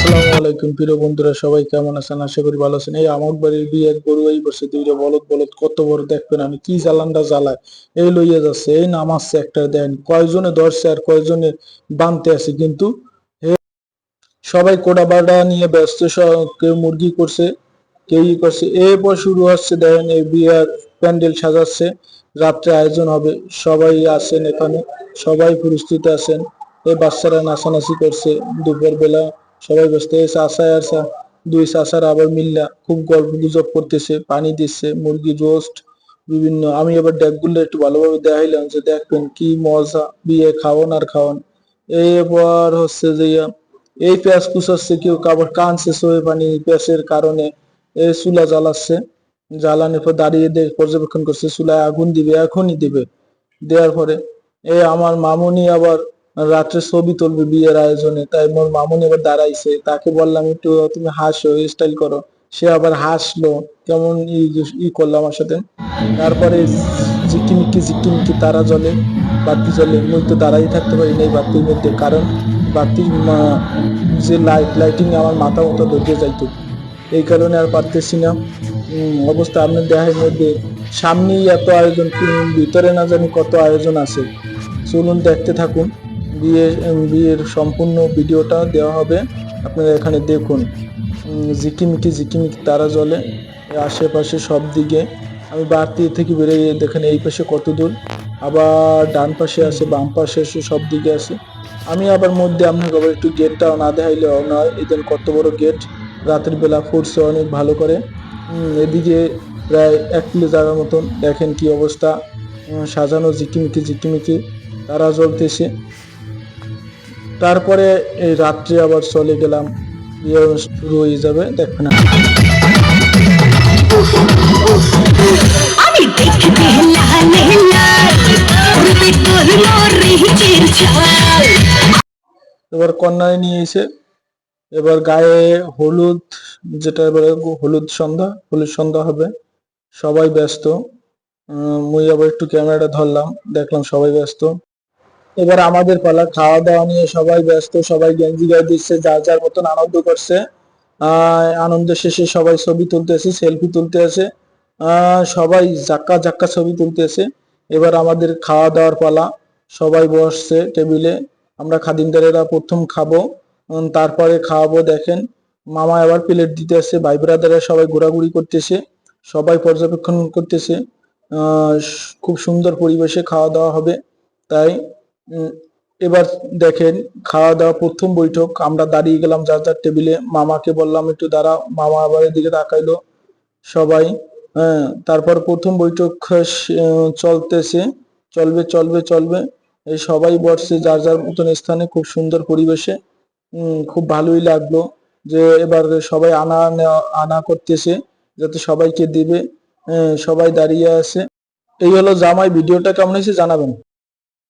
আসসালামু আলাইকুম প্রিয় বন্ধুরা, সবাই কেমন আছেন? আশা করি ভালো আছেন। এই আমার বাড়ির বিয়ের গরু এই বছর দুইটা বলদ বলদ কত বড় দেখবেন, আমি কি জ্বালানটা জ্বালায় এই লইয়া যাচ্ছে, এই নামাচ্ছে একটা দেন কয়জনে ধরছে আর কয়জনে বানতে আছে, কিন্তু সবাই কোডা বাডা নিয়ে ব্যস্ত। কেউ মুরগি করছে, কেউ ই করছে। এরপর শুরু হচ্ছে, দেখেন এই বিয়ার প্যান্ডেল সাজাচ্ছে, রাত্রে আয়োজন হবে, সবাই আছেন এখানে, সবাই প্রস্তুত আছেন। এই বাচ্চারা নাচানাচি করছে দুপুর বেলা, সবাই ব্যস্ত। এই চাষায় আসা দুই চাষার আবার মিল্লা খুব গল্প গুজব করতেছে, পানি দিচ্ছে, মুরগি রোস্ট বিভিন্ন। আমি আবার ডেকগুলো একটু ভালোভাবে দেখাইলাম যে দেখবেন কি মজা, বিয়ে খাওয়ান আর খাওয়ান। এবার হচ্ছে যে এই পেঁয়াজ কুচাচ্ছে, কেউ কাবার কানছে সোয়ে পানি পেঁয়াজের কারণে এই চুলা জ্বালাচ্ছে, জ্বালানোর পর দাঁড়িয়ে পর্যবেক্ষণ করছে, চুলায় আগুন দিবে, এখনই দিবে। দেওয়ার পরে এই আমার মামুনি আবার রাত্রে ছবি তুলবে বিয়ের আয়োজনে, তাই মোর মামুনি আবার দাঁড়াইছে, তাকে বললাম একটু তুমি হাসো, স্টাইল করো। সে আবার হাসলো, কেমন ই করলো আমার সাথে। তারপরে জিকিমিকি জিকিমিকি তারা জ্বলে, বাতি জ্বলে। মুই তো দাঁড়াই থাকতে পারি না এই বাতির মধ্যে, কারণ বাতির যে লাইটিং আমার মাথা মতো ধরে যাইতো, এই কারণে আর পারতেছি না। অবস্থা আপনার দেহের মধ্যে, সামনেই এত আয়োজন, ভিতরে না জানি কত আয়োজন আছে। চলুন দেখতে থাকুন। বিয়ের সম্পূর্ণ ভিডিওটা দেওয়া হবে, আপনারা এখানে দেখুন। ঝিকিমিকি ঝিকিমিকি তারা জ্বলে আশেপাশে সব দিকে। আমি বাড়তি থেকে বেরিয়ে দেখেন এই পাশে কত দূর, আবার ডান পাশে আছে, বাম পাশে আছে, সব দিকে আছে। আমি আবার মধ্যে আপনাকে আবার একটু গেটটাও না দেখাইলেও নয়, এদের কত বড় গেট, রাতের বেলা ফুটছে অনেক ভালো করে। এদিকে প্রায় 1 কিলো জায়গার মতন, দেখেন কি অবস্থা, সাজানো ঝিকিমিকি ঝিকিমিকি তারা জ্বলতেছে। তারপরে এই রাত্রে আবার চলে গেলাম, বিয়ে শুরু হয়ে যাবে, দেখবেন। এবার কন্যায় নিয়ে এসে এবার গায়ে হলুদ, যেটা এবারে হলুদ সন্ধ্যা হবে, সবাই ব্যস্ত। মুই আবার একটু ক্যামেরাটা ধরলাম, দেখলাম সবাই ব্যস্ত। এবার আমাদের পালা, খাওয়া দাওয়া নিয়ে সবাই ব্যস্ত, সবাই গেঞ্জি গায়ে দিচ্ছে, যার যার মতন আনন্দ করছে। আনন্দ শেষে সবাই ছবি তুলতেছে, সেলফি তুলতে আছে, সবাই জাক্কা জাক্কা ছবি তুলতেছে। এবার আমাদের খাওয়া দাওয়ার পালা, সবাই বসছে টেবিলে, আমরা খাদিমদারেরা প্রথম খাবো, তারপরে খাওয়াবো। দেখেন মামা আবার প্লেট দিতে আসছে, ভাই ব্রাদাররা সবাই ঘোরাঘুরি করতেছে, সবাই পর্যবেক্ষণ করতেছে। খুব সুন্দর পরিবেশে খাওয়া দাওয়া হবে। তাই এবার দেখেন খাওয়া দাওয়া প্রথম বৈঠক, আমরা দাঁড়িয়ে গেলাম যার যার টেবিলে, মামাকে বললাম একটু দাঁড়াও, মামা আবার এদিকে তাকাইলো, সবাই। হ্যাঁ, তারপর প্রথম বৈঠক চলতেছে, চলবে চলবে চলবে। এই সবাই বসছে যার যার মতন স্থানে, খুব সুন্দর পরিবেশে। খুব ভালোই লাগলো যে এবার সবাই আনা আনা করতেছে যাতে সবাইকে দিবে। সবাই দাঁড়িয়ে আছে। এই হলো জামাই। ভিডিওটা কেমন হয়েছে জানাবেন।